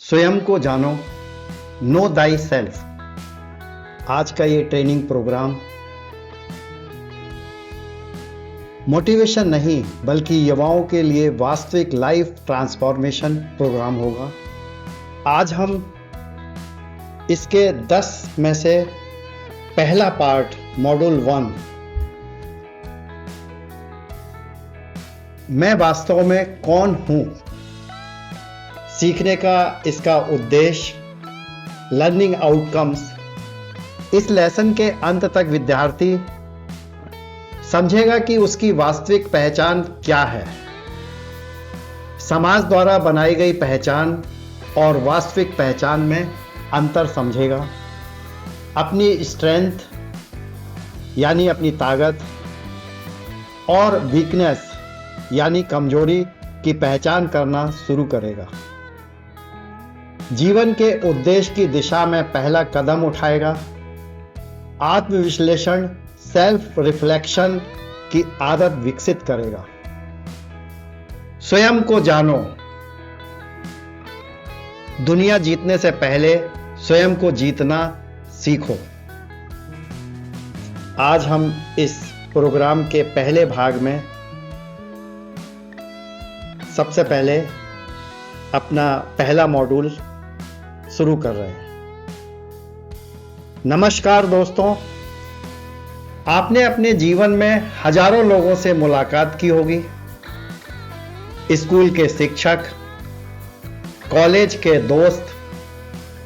स्वयं को जानो, नो दाई सेल्फ। आज का ये ट्रेनिंग प्रोग्राम मोटिवेशन नहीं बल्कि युवाओं के लिए वास्तविक लाइफ ट्रांसफॉर्मेशन प्रोग्राम होगा। आज हम इसके 10 में से पहला पार्ट मॉड्यूल 1, मैं वास्तव में कौन हूं, सीखने का इसका उद्देश्य, लर्निंग आउटकम्स। इस लेसन के अंत तक विद्यार्थी समझेगा कि उसकी वास्तविक पहचान क्या है, समाज द्वारा बनाई गई पहचान और वास्तविक पहचान में अंतर समझेगा, अपनी स्ट्रेंथ यानी अपनी ताकत और वीकनेस यानी कमजोरी की पहचान करना शुरू करेगा, जीवन के उद्देश्य की दिशा में पहला कदम उठाएगा, आत्मविश्लेषण सेल्फ रिफ्लेक्शन की आदत विकसित करेगा। स्वयं को जानो। दुनिया जीतने से पहले स्वयं को जीतना सीखो। आज हम इस प्रोग्राम के पहले भाग में सबसे पहले अपना पहला मॉड्यूल शुरू कर रहे हैं। नमस्कार दोस्तों, आपने अपने जीवन में हजारों लोगों से मुलाकात की होगी। स्कूल के शिक्षक, कॉलेज के दोस्त,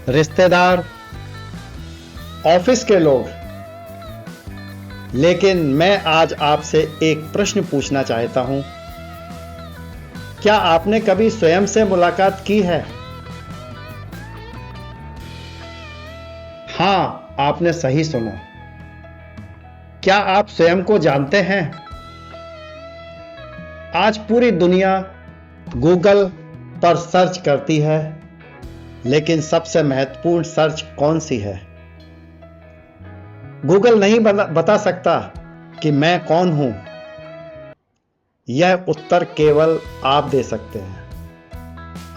रिश्तेदार, ऑफिस के लोग। लेकिन मैं आज आपसे एक प्रश्न पूछना चाहता हूं, क्या आपने कभी स्वयं से मुलाकात की है? हां, आपने सही सुना। क्या आप स्वयं को जानते हैं? आज पूरी दुनिया गूगल पर सर्च करती है, लेकिन सबसे महत्वपूर्ण सर्च कौन सी है? गूगल नहीं बता सकता कि मैं कौन हूं। यह उत्तर केवल आप दे सकते हैं।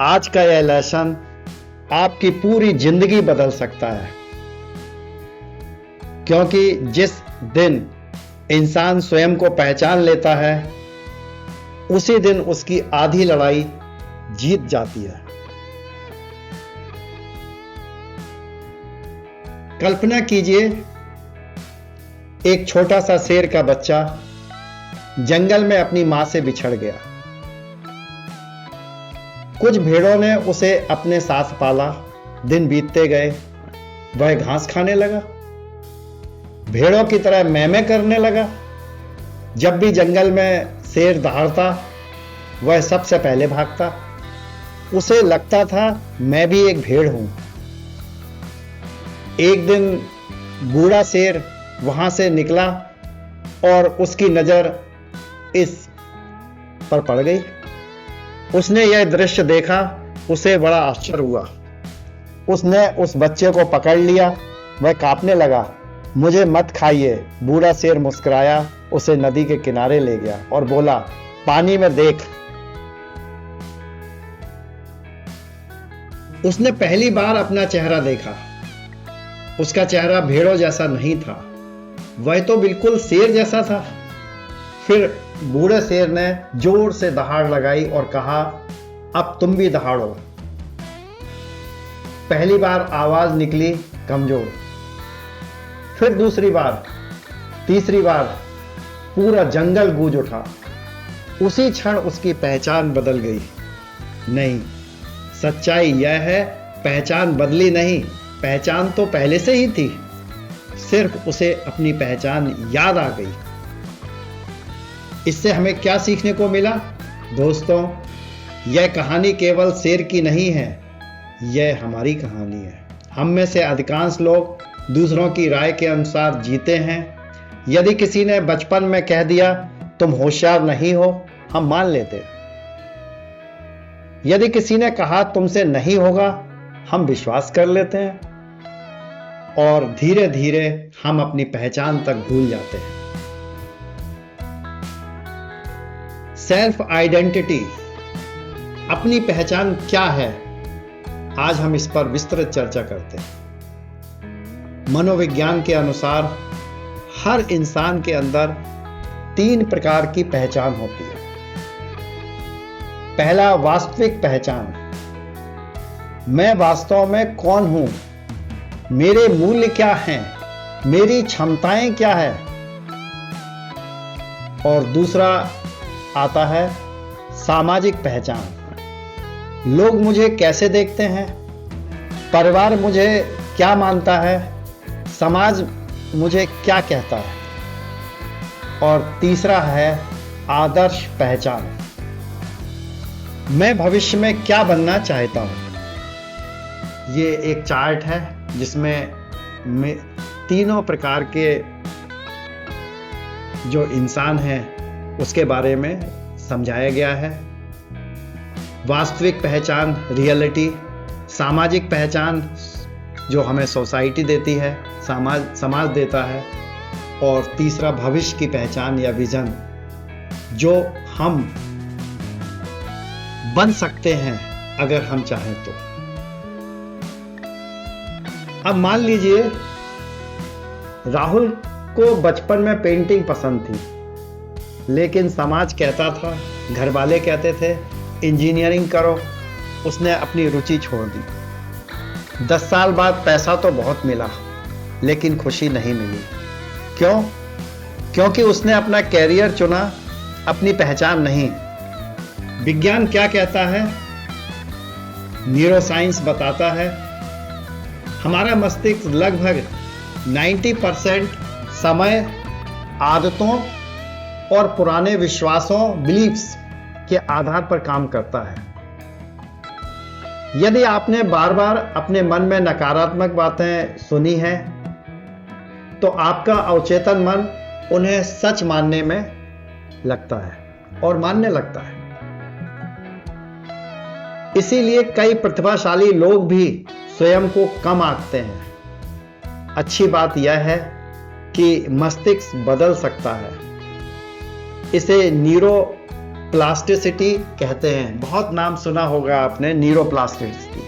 आज का यह लेसन आपकी पूरी जिंदगी बदल सकता है, क्योंकि जिस दिन इंसान स्वयं को पहचान लेता है, उसी दिन उसकी आधी लड़ाई जीत जाती है। कल्पना कीजिए, एक छोटा सा शेर का बच्चा जंगल में अपनी मां से बिछड़ गया। कुछ भेड़ों ने उसे अपने साथ पाला। दिन बीतते गए, वह घास खाने लगा, भेड़ों की तरह मैं करने लगा। जब भी जंगल में शेर दहाड़ता, वह सबसे पहले भागता। उसे लगता था मैं भी एक भेड़ हूं। एक दिन बूढ़ा शेर वहां से निकला और उसकी नजर इस पर पड़ गई। उसने यह दृश्य देखा, उसे बड़ा आश्चर्य हुआ। उसने उस बच्चे को पकड़ लिया। वह कांपने लगा। मुझे मत खाइए। बूढ़ा शेर मुस्कुराया, उसे नदी के किनारे ले गया और बोला, पानी में देख। उसने पहली बार अपना चेहरा देखा। उसका चेहरा भेड़ों जैसा नहीं था, वह तो बिल्कुल शेर जैसा था। फिर बूढ़े शेर ने जोर से दहाड़ लगाई और कहा, अब तुम भी दहाड़ो। पहली बार आवाज निकली कमजोर, फिर दूसरी बार, तीसरी बार, पूरा जंगल गूंज उठा। उसी क्षण उसकी पहचान बदल गई। नहीं, सच्चाई यह है, पहचान बदली नहीं, पहचान तो पहले से ही थी, सिर्फ उसे अपनी पहचान याद आ गई। इससे हमें क्या सीखने को मिला? दोस्तों, यह कहानी केवल शेर की नहीं है, यह हमारी कहानी है। हम में से अधिकांश लोग दूसरों की राय के अनुसार जीते हैं। यदि किसी ने बचपन में कह दिया तुम होशियार नहीं हो, हम मान लेते। यदि किसी ने कहा तुमसे नहीं होगा, हम विश्वास कर लेते हैं और धीरे धीरे हम अपनी पहचान तक भूल जाते हैं। सेल्फ आइडेंटिटी, अपनी पहचान क्या है? आज हम इस पर विस्तृत चर्चा करते हैं। मनोविज्ञान के अनुसार हर इंसान के अंदर 3 प्रकार की पहचान होती है। पहला, वास्तविक पहचान। मैं वास्तव में कौन हूं, मेरे मूल्य क्या हैं, मेरी क्षमताएं क्या है। और दूसरा आता है सामाजिक पहचान। लोग मुझे कैसे देखते हैं, परिवार मुझे क्या मानता है, समाज मुझे क्या कहता है। और तीसरा है आदर्श पहचान। मैं भविष्य में क्या बनना चाहता हूं। ये एक चार्ट है जिसमें तीनों प्रकार के जो इंसान हैं उसके बारे में समझाया गया है। वास्तविक पहचान, रियलिटी। सामाजिक पहचान जो हमें सोसाइटी देती है, समाज देता है। और तीसरा भविष्य की पहचान या विजन, जो हम बन सकते हैं अगर हम चाहें तो। अब मान लीजिए राहुल को बचपन में पेंटिंग पसंद थी, लेकिन समाज कहता था, घर वाले कहते थे इंजीनियरिंग करो। उसने अपनी रुचि छोड़ दी। 10 साल बाद पैसा तो बहुत मिला, लेकिन खुशी नहीं मिली। क्यों? क्योंकि उसने अपना कैरियर चुना, अपनी पहचान नहीं। विज्ञान क्या कहता है? न्यूरोसाइंस बताता है हमारा मस्तिष्क लगभग 90% समय आदतों और पुराने विश्वासों, बिलीफ्स के आधार पर काम करता है। यदि आपने बार बार अपने मन में नकारात्मक बातें सुनी हैं, तो आपका अवचेतन मन उन्हें सच मानने में लगता है और मानने लगता है। इसीलिए कई प्रतिभाशाली लोग भी स्वयं को कम आंकते हैं। अच्छी बात यह है कि मस्तिष्क बदल सकता है। इसे न्यूरोप्लास्टिसिटी कहते हैं। बहुत नाम सुना होगा आपने, न्यूरोप्लास्टिसिटी।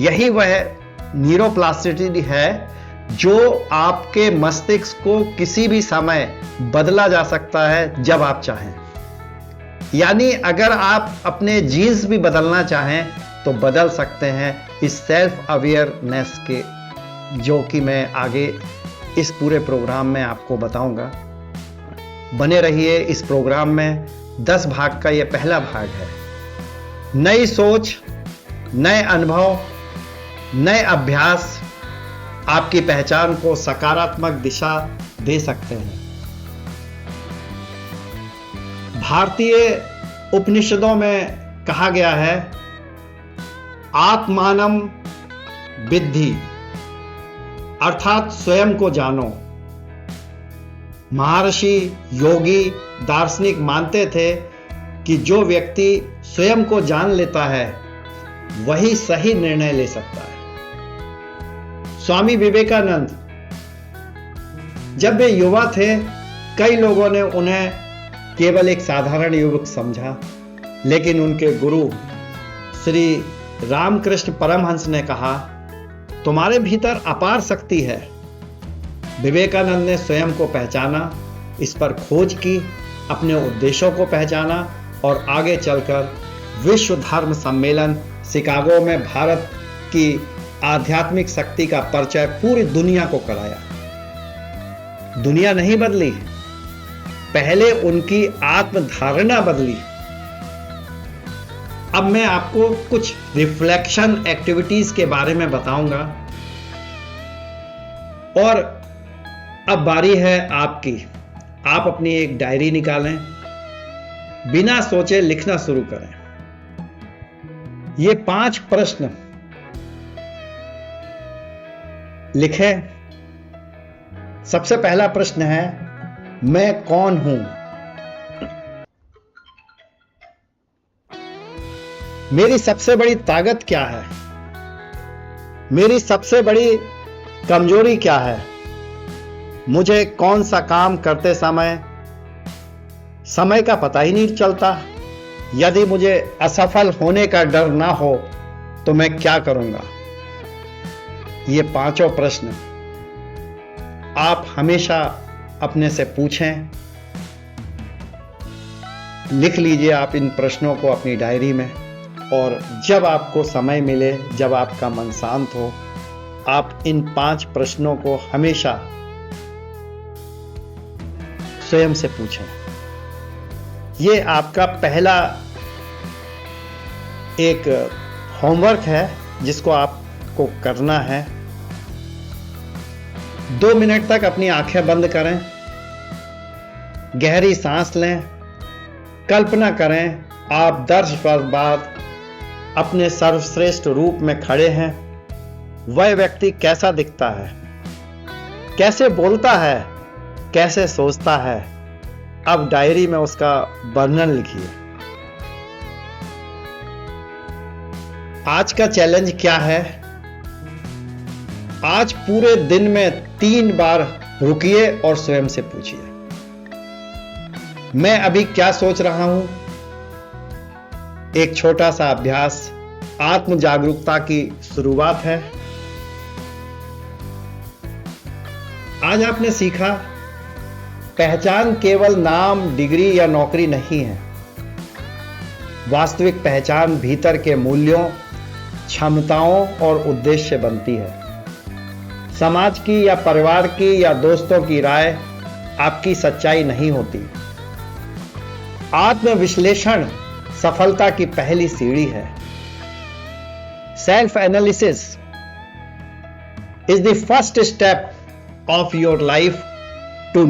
यही वह न्यूरोप्लास्टिसिटी है जो आपके मस्तिष्क को किसी भी समय बदला जा सकता है जब आप चाहें। यानी अगर आप अपने जीन्स भी बदलना चाहें तो बदल सकते हैं, इस सेल्फ अवेयरनेस के, जो कि मैं आगे इस पूरे प्रोग्राम में आपको बताऊंगा। बने रहिए इस प्रोग्राम में। 10 भाग का यह पहला भाग है। नई सोच, नए अनुभव, नए अभ्यास आपकी पहचान को सकारात्मक दिशा दे सकते हैं। भारतीय उपनिषदों में कहा गया है आत्मानम विद्धि, अर्थात स्वयं को जानो। महर्षि, योगी, दार्शनिक मानते थे कि जो व्यक्ति स्वयं को जान लेता है वही सही निर्णय ले सकता है। स्वामी विवेकानंद जब वे युवा थे, कई लोगों ने उन्हें केवल एक साधारण युवक समझा, लेकिन उनके गुरु श्री रामकृष्ण परमहंस ने कहा तुम्हारे भीतर अपार शक्ति है। विवेकानंद ने स्वयं को पहचाना, इस पर खोज की, अपने उद्देश्यों को पहचाना और आगे चलकर विश्व धर्म सम्मेलन शिकागो में भारत की आध्यात्मिक शक्ति का परिचय पूरी दुनिया को कराया। दुनिया नहीं बदली, पहले उनकी आत्मधारणा बदली। अब मैं आपको कुछ रिफ्लेक्शन एक्टिविटीज के बारे में बताऊंगा और अब बारी है आपकी। आप अपनी एक डायरी निकालें, बिना सोचे लिखना शुरू करें। ये 5 प्रश्न लिखें। सबसे पहला प्रश्न है, मैं कौन हूं? मेरी सबसे बड़ी ताकत क्या है? मेरी सबसे बड़ी कमजोरी क्या है? मुझे कौन सा काम करते समय का पता ही नहीं चलता। यदि मुझे असफल होने का डर ना हो तो मैं क्या करूंगा? ये पांचों प्रश्न आप हमेशा अपने से पूछें। लिख लीजिए आप इन प्रश्नों को अपनी डायरी में, और जब आपको समय मिले, जब आपका मन शांत हो, आप इन 5 प्रश्नों को हमेशा स्वयं से पूछें। ये आपका पहला एक होमवर्क है जिसको आपको करना है। 2 मिनट तक अपनी आंखें बंद करें, गहरी सांस लें, कल्पना करें आप 10 वर्ष बाद अपने सर्वश्रेष्ठ रूप में खड़े हैं। वह व्यक्ति कैसा दिखता है, कैसे बोलता है, कैसे सोचता है? अब डायरी में उसका वर्णन लिखिए। आज का चैलेंज क्या है? आज पूरे दिन में 3 बार रुकिए और स्वयं से पूछिए, मैं अभी क्या सोच रहा हूं? एक छोटा सा अभ्यास आत्म जागरूकता की शुरुआत है। आज आपने सीखा, पहचान केवल नाम, डिग्री या नौकरी नहीं है। वास्तविक पहचान भीतर के मूल्यों, क्षमताओं और उद्देश्य बनती है। समाज की या परिवार की या दोस्तों की राय आपकी सच्चाई नहीं होती। आत्मविश्लेषण सफलता की पहली सीढ़ी है। Self analysis is the first step of your life to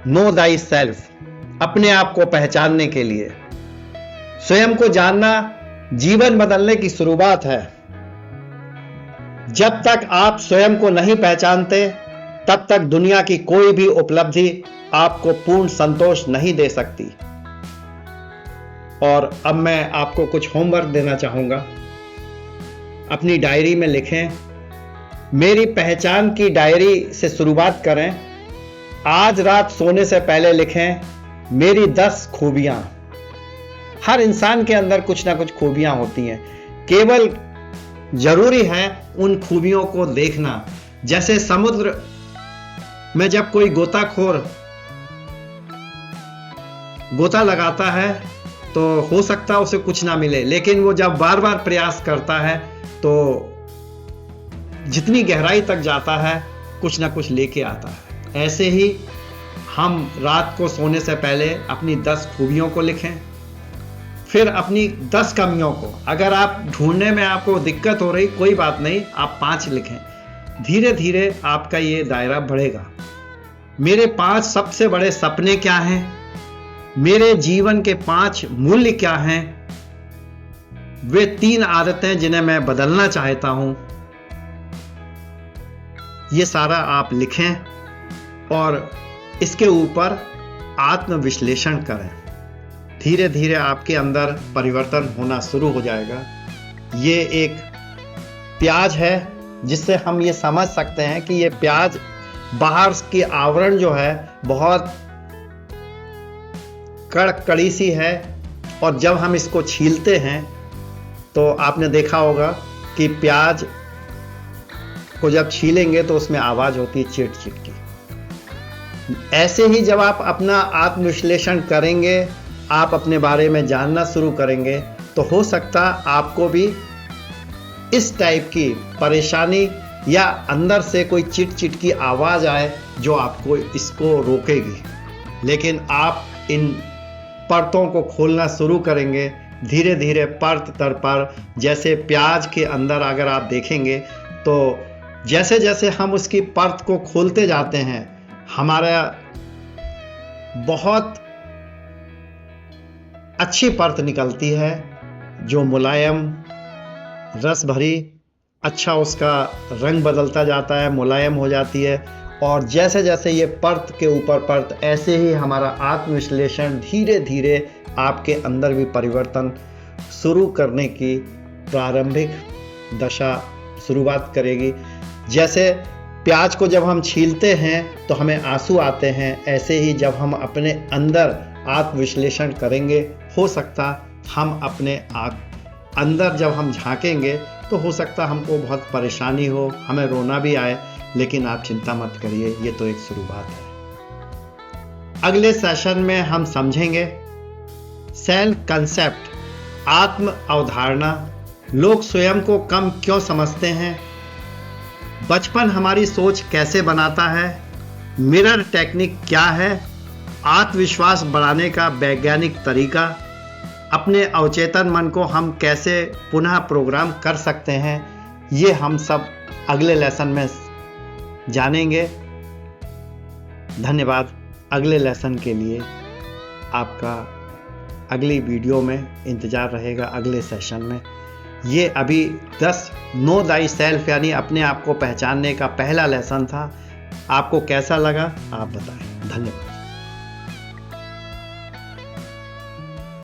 know thy self. अपने आप को पहचानने के लिए स्वयं को जानना जीवन बदलने की शुरुआत है। जब तक आप स्वयं को नहीं पहचानते, तब तक दुनिया की कोई भी उपलब्धि आपको पूर्ण संतोष नहीं दे सकती। और अब मैं आपको कुछ होमवर्क देना चाहूंगा। अपनी डायरी में लिखें, मेरी पहचान की डायरी से शुरुआत करें। आज रात सोने से पहले लिखें, मेरी 10 खूबियां। हर इंसान के अंदर कुछ ना कुछ खूबियां होती हैं, केवल जरूरी है उन खूबियों को देखना। जैसे समुद्र में जब कोई गोताखोर गोता लगाता है तो हो सकता है उसे कुछ ना मिले, लेकिन वो जब बार बार प्रयास करता है तो जितनी गहराई तक जाता है कुछ ना कुछ लेके आता है। ऐसे ही हम रात को सोने से पहले अपनी 10 खूबियों को लिखें, फिर अपनी 10 कमियों को। अगर आप ढूंढने में आपको दिक्कत हो रही, कोई बात नहीं, आप 5 लिखें। धीरे धीरे आपका ये दायरा बढ़ेगा। मेरे 5 सबसे बड़े सपने क्या हैं? मेरे जीवन के 5 मूल्य क्या हैं? वे 3 आदतें जिन्हें मैं बदलना चाहता हूं। ये सारा आप लिखें और इसके ऊपर आत्मविश्लेषण करें। धीरे धीरे आपके अंदर परिवर्तन होना शुरू हो जाएगा। ये एक प्याज है जिससे हम ये समझ सकते हैं कि ये प्याज बाहर की आवरण जो है बहुत कड़ी सी है, और जब हम इसको छीलते हैं तो आपने देखा होगा कि प्याज को जब छीलेंगे तो उसमें आवाज होती है चिट चिट की। ऐसे ही जब आप अपना आत्मविश्लेषण करेंगे, आप अपने बारे में जानना शुरू करेंगे, तो हो सकता आपको भी इस टाइप की परेशानी या अंदर से कोई चिट चिट की आवाज आए जो आपको इसको रोकेगी। लेकिन आप इन परतों को खोलना शुरू करेंगे धीरे धीरे, परत दर पर। जैसे प्याज के अंदर अगर आप देखेंगे तो जैसे जैसे हम उसकी परत को खोलते जाते हैं, हमारा बहुत अच्छी परत निकलती है जो मुलायम, रस भरी, अच्छा उसका रंग बदलता जाता है, मुलायम हो जाती है। और जैसे जैसे ये परत के ऊपर परत, ऐसे ही हमारा आत्मविश्लेषण धीरे धीरे आपके अंदर भी परिवर्तन शुरू करने की प्रारंभिक दशा शुरुआत करेगी। जैसे प्याज को जब हम छीलते हैं तो हमें आंसू आते हैं, ऐसे ही जब हम अपने अंदर आत्मविश्लेषण करेंगे, हो सकता हम अपने अंदर जब हम झांकेंगे तो हो सकता हमको बहुत परेशानी हो, हमें रोना भी आए, लेकिन आप चिंता मत करिए, ये तो एक शुरुआत है। अगले सेशन में हम समझेंगे सेल्फ कंसेप्ट, आत्म अवधारणा, लोग स्वयं को कम क्यों समझते हैं, बचपन हमारी सोच कैसे बनाता है, मिरर टेक्निक क्या है, आत्मविश्वास बढ़ाने का वैज्ञानिक तरीका, अपने अवचेतन मन को हम कैसे पुनः प्रोग्राम कर सकते हैं, ये हम सब अगले लेसन में जानेंगे। धन्यवाद। अगले लेसन के लिए आपका अगली वीडियो में इंतज़ार रहेगा, अगले सेशन में। ये अभी 10 नो दाई सेल्फ यानी अपने आप को पहचानने का पहला लेसन था। आपको कैसा लगा आप बताएं। धन्यवाद।